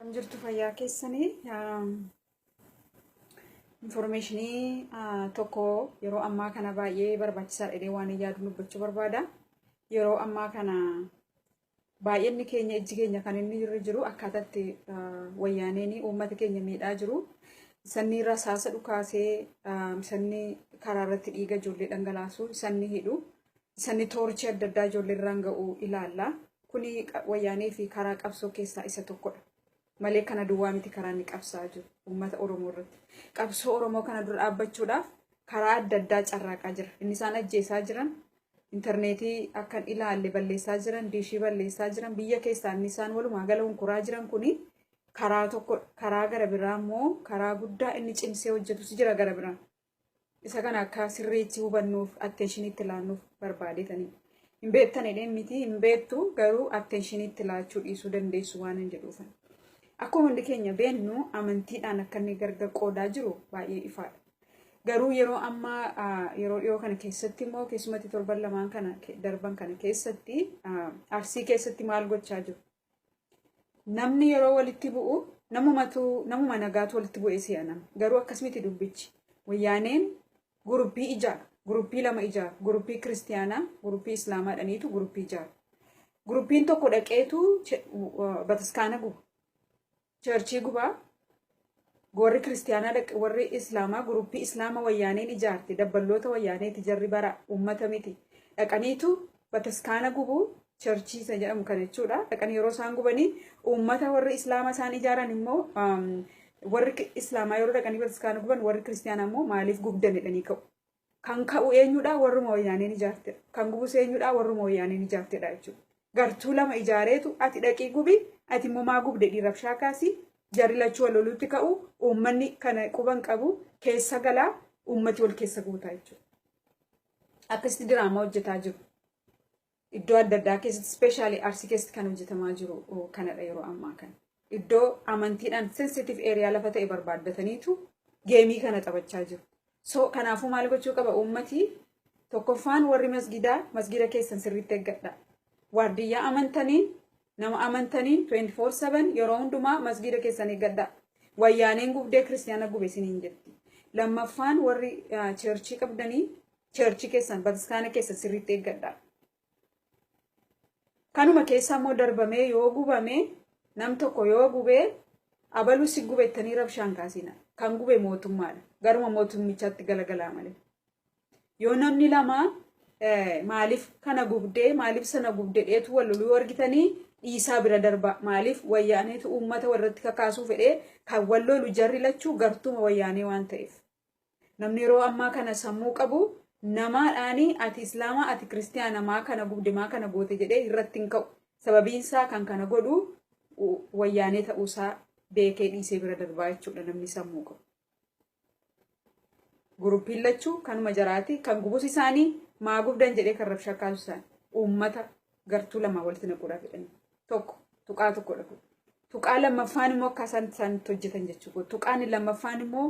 Jirtu fayyaa keessanii informationii tokko yeroo ammaa kana baay'ee barbaachisaa dha waan yaadu dubbachuu barbaada. Yeroo ammaa kana baay'inni keenya ijji keenya kan inni jiru akkaataatti wayyaaneen uummata keenya miidhaa jiru. Sanni rasaasa dhukaasee sanni karaa irratti dhiiga ijoollee dhangalaasu, sanni hidhu, sanni toorchi adda addaa ijoollee irraan ga'u ilaalla. Kuni wayyaanee fi karaa qabsoo keessaa isa tokkodha. Malee kana duwwaa miti karaa inni qabsaa jiru uummata Oromoo irratti. Qabsoo Oromoo kana dura dhaabbachuudhaaf karaa adda addaa carraaqaa jira. Inni isaan ajjeesaa jiran, intarneetii akkan ilaalle balleessaa jiran, diishii balleessaa jiran, biyya keessaa inni isaan walumaa gala hunkuraa jiran kuni karaa tokko, karaa gara biraa immoo karaa guddaa inni cimsee hojjetus jira gara biraan. Isa kana akka sirriitti hubannuuf attenshiniitti ilaalluuf barbaadetanii. Hin beektanidha miti, hin beektu garuu attenshiniitti ilaachuu dhiisuu dandeessu waan hin jedhuufan. Akkuma hundi keenya beennu amantiidhaan akka inni gargar qoodaa jiru baay'ee ifaadha. Garuu yeroo ammaa yeroo dhiyoo kana keessatti immoo keessumatti torban lamaan kana darban kana keessatti Arsii keessatti maal gochaa jiru? Namni yeroo walitti bu'u namuma nagaatu walitti bu'ee si'anama. Garuu akkasumatti dubbichi wayyaaneen guruppii ijaara, guruppii lama ijaara, guruppii kiristiyaanaa, guruppii islaamaadhaniitu guruppii ijaara. Guruppiin tokko dhaqeetu bataskaana guba. Churchii gubaa warri kiristiyaanaa dhaqe warri islaamaa guruppii islaama wayyaaneen ijaarte dabballoota wayyaaneeti jarri bara uummata miti dhaqaniitu bataskaana gubuu churchii isa jedhamu kan jechuudha. Dhaqanii yeroo isaan gubanii uummata warri islaama isaan ijaaran immoo warri islaamaa yeroo dhaqanii bataskaana guban warri kiristiyaanaa immoo maaliif gubdan jedhanii ka'u. Kan ka'u eenyudha? Warruma wayyaaneen ijaartedha. Kan gubus eenyudha? Warruma wayyaaneen ijaartedha jechuudha. Gartuu lama ijaareetu ati dhaqii gubi ati immoo maa gubde dhiirabshaa kaasii jarri lachuu wal lolutti ka'u uummanni kana quban qabu keessa galaa uummati wal keessa guutaa jechuudha. Akkasitti diraamaa hojjetaa jiru. Iddoo adda addaa keessatti ispeeshaalii Arsii keessatti kan hojjetamaa jiru kanadha yeroo ammaa kana. Iddoo amantiidhaan sensitive area lafa ta'e barbaaddataniitu geemii kana taphachaa jiru. So kanaafuu maal gochuu qaba uummati? Tokkoffaan warri masgida keessan sirriitti eeggadha. Waardiyyaa amantaniin nama amantaniin 24/7 yeroo hundumaa masgida keessan eeggadha. Wayyaaneen gubdee kiristiyaana gube isiniin jetti. Lammaffaan warri churchii qabdanii churchii keessan bataskaana keessan sirriitti eeggadha. Kanuma keessa immoo darbamee yoo gubame nam tokko yoo gubee abaluu si gubettanii rabshaan kaasina. Kan gube mootummaadha. Garuma mootummichaatti galagalaa malee. Yoo namni lama maaliif kana gubdee maaliif sana gubdee dheetu wal loluu argitanii dhiisaa bira darba. Maaliif wayyaaneetu uummata warratti kakaasuu fedhee kan wal lolu jarri lachuu gartuuma wayyaanee waan ta'eef. Namni yeroo ammaa kana sammuu qabu namaadhaanii ati islaamaa ati kiristiyaana maa kana gubde maa kana goote jedhee irratti hin ka'u. Sababiinsaa kan kana godhu wayyaanee ta'uusaa beekee dhiisee bira darbaa jechuudha namni sammuu qabu. Guruppiin lachuu kanuma jaraati kan gubus isaanii maa gubdan jedhee kan rabshaa kaasu isaan uummata gartuu lama walitti naquudhaaf jedhanii tokko tuqaa tokkodha. Tuqaa lammaffaan immoo akka isaan hojjetan jechuudha. Tuqaan lammaffaan immoo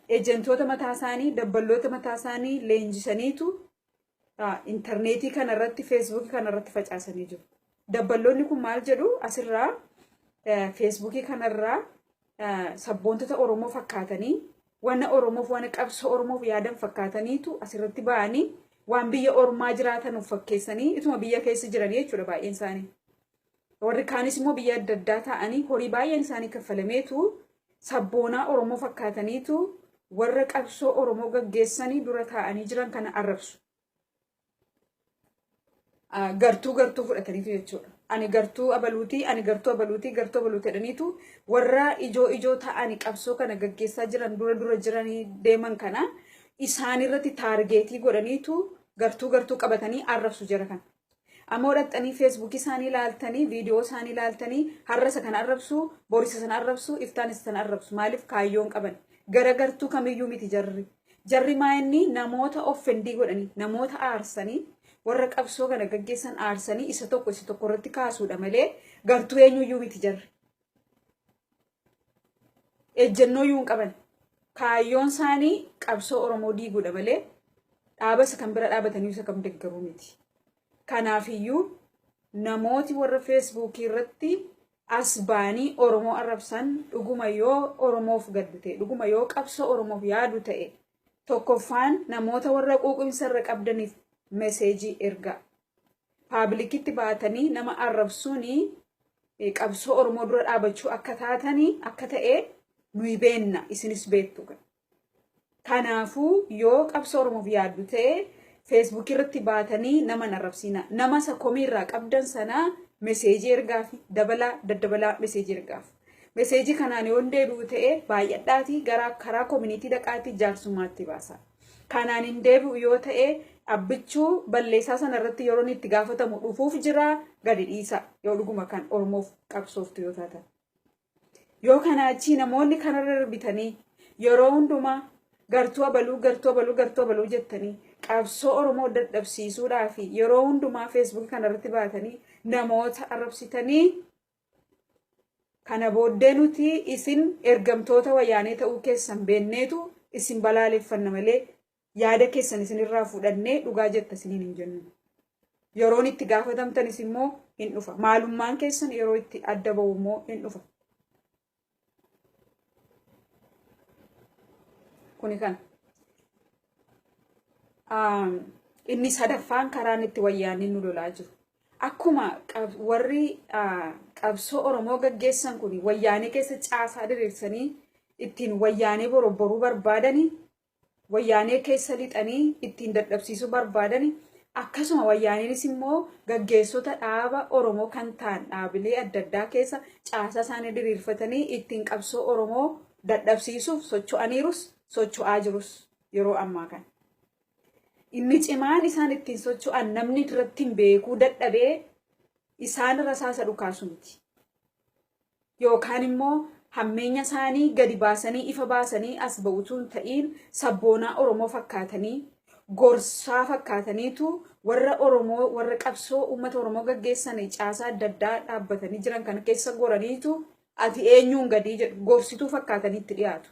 ejentoota mataa isaanii dabballoota mataa isaanii leenjisaniitu intarneetii kanarratti feesbuukii kanarratti facaasanii jiru. Dabballoonni kun maal jedhu asirraa feesbuukii kanarraa sabboontota Oromoo fakkaatanii waan Oromoof waan qabsoo Oromoof yaadan fakkaataniitu asirratti ba'anii waan biyya ormaa jiraatan of fakkeessanii ituma biyya keessa jiranii jechuudha baay'een isaanii. Warri kaanis immoo biyya adda addaa ta'anii horii baay'een isaanii kaffalameetu sabboonaa Oromoo fakkaataniitu warra qabsoo Oromoo gaggeessanii dura taa'anii jiran kana arrabsu. Gartuu fudhataniitu jechuudha. Ani gartuu abaluutii, ani gartuu abaluutii jedhaniitu warra ijoo ta'anii qabsoo kana gaggeessaa jiran dura jiranii deeman kana isaan irratti taargeetii godhaniitu gartuu qabatanii arrabsu jira kana. Amma hodhattanii feesbuukii isaanii ilaaltanii viidiyoo isaanii ilaaltanii har'asa kana arrabsu borisa sana arrabsu iftaanis sana arrabsu maaliif kaayyoon qaban gara gartuu kamiyyuu miti jarri. Jarri maa'inni namoota offendii godhanii namoota aarsanii warra qabsoo kana gaggeessan aarsanii isa tokko irratti kaasuudha malee gartuu eenyuyyuu miti jarri. Ejjennoo yuun qaban. Kaayyoon isaanii qabsoo Oromoo diiguudha malee dhaabasa kan bira dhaabatanii isa kam deeggaruu miti. Kanaafiyyuu namooti warra feesbuukii irratti asbaanii Oromoo arrabsan dhuguma yoo Oromoof gaddu ta'e dhuguma yoo qabsoo Oromoof yaadu ta'e tokkoffaan namoota warra quuqumsarra qabdaniif meseejii ergaa paablikitti baatanii nama arrabsuuni qabsoo Oromoo dura dhaabachuu akka taatanii akka ta'e nuyi beenna isinis beektu kanaafuu yoo qabsoo Oromoof yaadu ta'e Facebook irratti baatanii nama arrabsina nama sa komiirraa qabdan sana meseejii ergaaf dabalaa meseejii ergaaf meseejii kanaan yoo deebi'u ta'e baay'adhaati gara karaa community dhaqaati jaarsummaatti baasa kanaan hin deebi'u yoo ta'e abbichuu balleessaa sana irratti yeroo itti gaafatamu dhufuuf jira gadi dhiisa yoo dhuguma kan Oromoof qabsooftu yoo taatan yoo kanaachi namoonni kanarra darbitanii yeroo hundumaa gartuu abaluu jettanii qabsoo Oromoo dadhabsiisuudhaaf yeroo hundumaa Facebook kanarratti baatanii namoota arrabsitanii kana booddee nuti isin ergamtoota wayyaanee ta'uu keessan beenneetu isin balaaleffanna malee yaada keessan isinirraa fudhannee dhugaa jetta isiniin hin jennu. Yeroon itti gaafatamtanis immoo hin dhufa. Maalummaan keessan yeroo itti adda ba'u immoo hin dhufa. Kuni kan inni sadaffaan karaan itti wayyaaniin nu lolaa jiru. Akkuma warri qabsoo Oromoo gaggeessan kun wayyaanee keessa caasaa diriirsanii ittiin wayyaanee borobboruu barbaadanii wayyaanee keessa lixanii ittiin dadhabsiisuu barbaadanii akkasuma wayyaaneenis immoo gaggeessota dhaaba Oromoo kan ta'an dhaabilee adda addaa keessa caasaa isaanii diriirfatanii ittiin qabsoo Oromoo dadhabsiisuuf socho'aa jirus yeroo ammaa kana. Inni cimaan isaan ittiin socho'an namni irratti hin beekuu dadhabee isaan rasaasa dhukaasu miti. Yookaan immoo hammeenya isaanii gadi baasanii ifa baasanii as ba'utuun ta'iin sabboonaa Oromoo fakkaatanii gorsaa fakkaataniitu warra Oromoo warra qabsoo uummata Oromoo gaggeessanii caasaa adda addaa dhaabbatanii jiran kana keessa goraniitu ati eenyuun gadii jedhu gorsituu fakkaatanii itti dhiyaatu.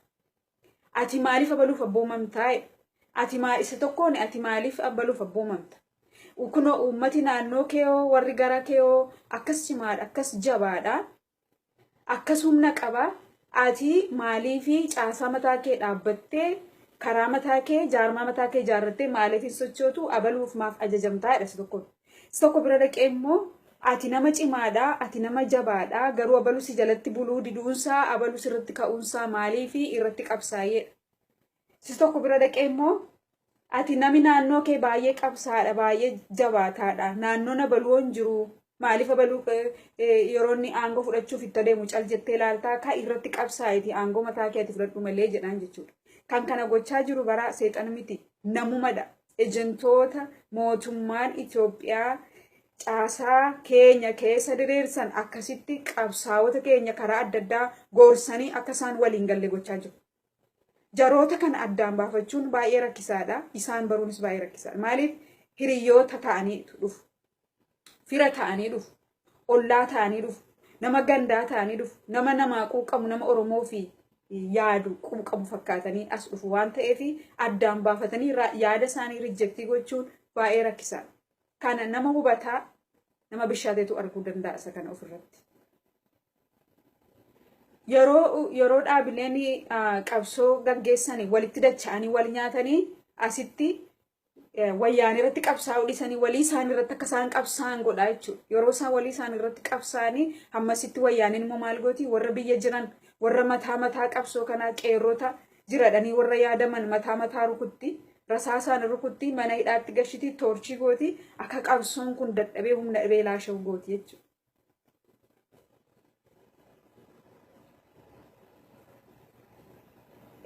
Ati maaliif abaluuf abboomamtaa? Ati isa tokkoon ati maaliif abbaluuf abboomamta? Kunoo uummati naannoo keeyoo warri gara keeyoo akkas cimaadha akkas jabaadha akkas humna qaba ati maaliifi caasaa mataa kee dhaabbattee karaa mataa kee jaarmaa mataa kee jaarrattee maaliif hin sochootu abaluuf maaf ajajamtaadha isa tokko bira dhaqee immoo ati nama cimaadha ati nama jabaadha garuu abaluu si jalatti buluu diduunsaa abaluu sirratti ka'uunsaa maaliifi irratti qabsaa'eedha. Isa tokko bira dhaqee immoo ati nami naannoo kee baay'ee qabsaadha baay'ee jabaataadha naannoon abaluu hin jiru maaliif abaluu yeroo inni aangoo fudhachuuf itti adeemu cal jettee ilaaltaa ka irratti qabsaa'eeti aangoo mataa keetti fudhadhu malee jedhaan jechuudha. Kan kana gochaa jiru bara seexana miti namumadha. Ejentoota mootummaan Itoophiyaa caasaa keenya keessa diriirsan akkasitti qabsaa'ota keenya karaa adda addaa gorsanii akka isaan waliin galle gochaa jiru. Jaroota kan addaan baafachuun baay'ee rakkisaadha. Isaan baruunis baay'ee rakkisaadha. Maaliif hiriyoota ta'anii dhufu. Fira ta'anii dhufu. Ollaa ta'anii dhufu. Nama gandaa ta'anii dhufu. Nama namaa quuqamu nama Oromoo fi yaadu quuqamu fakkaatanii as dhufu waan ta'eef addaan baafatanii yaada isaanii riijektii gochuun baay'ee rakkisaadha. Kana nama hubataa nama bishaateetu arguu danda'a isa kana ofirratti. Yeroo dhaabileen qabsoo gaggeessanii walitti dacha'anii wal nyaatanii asitti wayyaanee irratti qabsaa'uu dhiisanii walii isaanii irratti akka isaan qabsaa'an godhaa jechuudha. Yeroo isaan walii isaanii irratti qabsaa'anii hammasitti wayyaaneen immoo maal gooti warra biyya jiran warra mataa qabsoo kanaa qeerrota jiradhanii warra yaadaman mataa rukutti rasaasaan rukutti mana hidhaatti gashiti toorchii gooti akka qabsoon kun dadhabee humna dhibee laasha'u gooti jechuudha.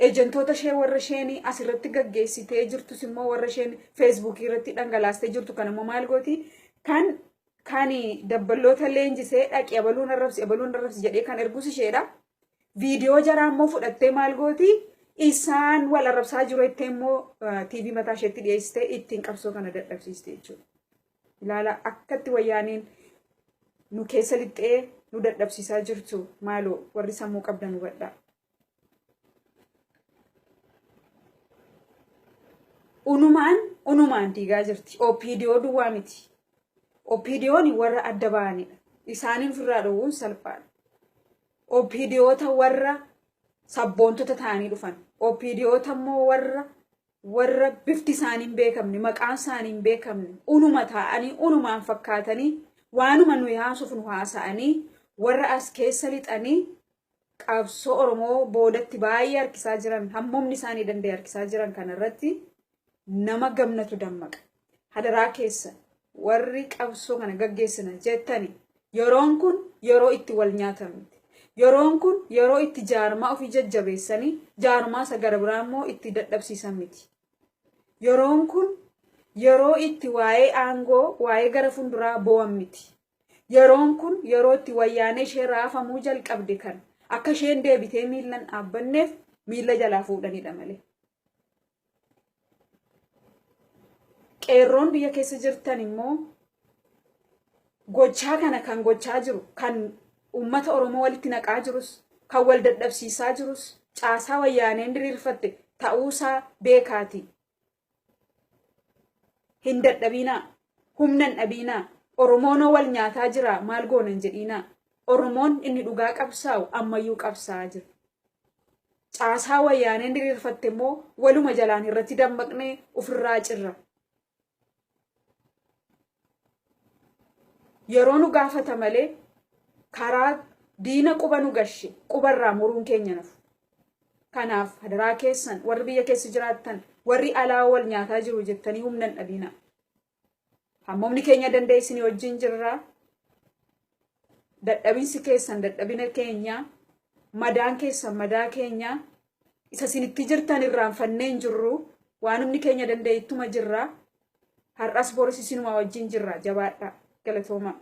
Ejentoota ishee warra isheen asirratti gaggeessitee jirtus immoo warra isheen Facebook irratti dhangalaastee jirtu kan immoo maal gooti kan dabballoota leenjisee dhaqee abaluun arrabsi jedhee kan ergus isheedha. Viidiyoo jaraa immoo fudhattee maal gooti isaan wal arrabsaa jiru jettee immoo TV mataa isheetti dhiyeessitee ittiin qabsoo kana dadhabsiiste jechuudha. Ilaala akkatti wayyaaniin nu keessa lixxee nu dadhabsiisaa jirtu maaloo warri sammuu qabdan hubadhaa. Unumaan diigaa jirti. OPDO duwwaa miti. OPDO'n warra adda ba'anidha. Isaaniin ofirraa dhowwuun salphaadha. OPD'oota warra sabboontota ta'anii dhufan. OPD'oota immoo warra bifti isaanii hin beekamne, maqaan isaanii hin beekamne, unuma ta'anii, unumaan fakkaatanii, waanuma nuyi haasuuf nu haasa'anii, warra as keessa lixanii qabsoo Oromoo boodatti baay'ee harkisaa jiran, hammumni isaanii danda'e harkisaa jiran kanarratti nama gamnatu dammaqa. Hadaraa keessa warri qabsoo kana gaggeessina jettani yeroon kun yeroo itti wal nyaatamti. Yeroon kun yeroo itti jaarmaa ofii jajjabeessanii jaarmaa isa gara biraa immoo itti dadhabsiisan miti. Yeroon kun yeroo itti waa'ee aangoo, waa'ee gara funduraa bo'an miti. Yeroon kun yeroo itti wayyaanee ishee raafamuu jalqabde kan akka isheen deebitee miillan dhaabbanneef miilla jalaa fuudhanidha malee. Qeerroon biyya keessa jirtan immoo gochaa kana kan gochaa jiru, kan ummata Oromoo walitti naqaa jirus, kan wal dadhabsiisaa jirus, caasaa wayyaaneen diriirfatte ta'uusaa beekaati. Hin dadhabinaa, humna hin dhabinaa. Oromoon wal nyaataa jira, maal goonan jedhinaa. Oromoon inni dhugaa qabsaa'u ammayyuu qabsaa'aa jira. Caasaa wayyaaneen diriirfatte immoo waluma jalaan irratti dammaqnee ofirraa cirra. Yeroo nu gaafata malee karaa diina quba nu gashe qubarraa muruun keenya nafu. Kanaaf hadaraa keessan warri biyya keessa jiraattan warri alaa wal nyaataa jiru jettanii humna hin dhabinaa. Hammumni keenya danda'e isin wajjin jirra. Dadhabinsi keessan dadhabina keenya, madaan keessan madaa keenya, isa isinitti jirtan irraanfannee hin jirru, waan humni keenya danda'e ittuma jirra. Har'as boris isinuma wajjin jirra. Jabaadhaa. Galatooma.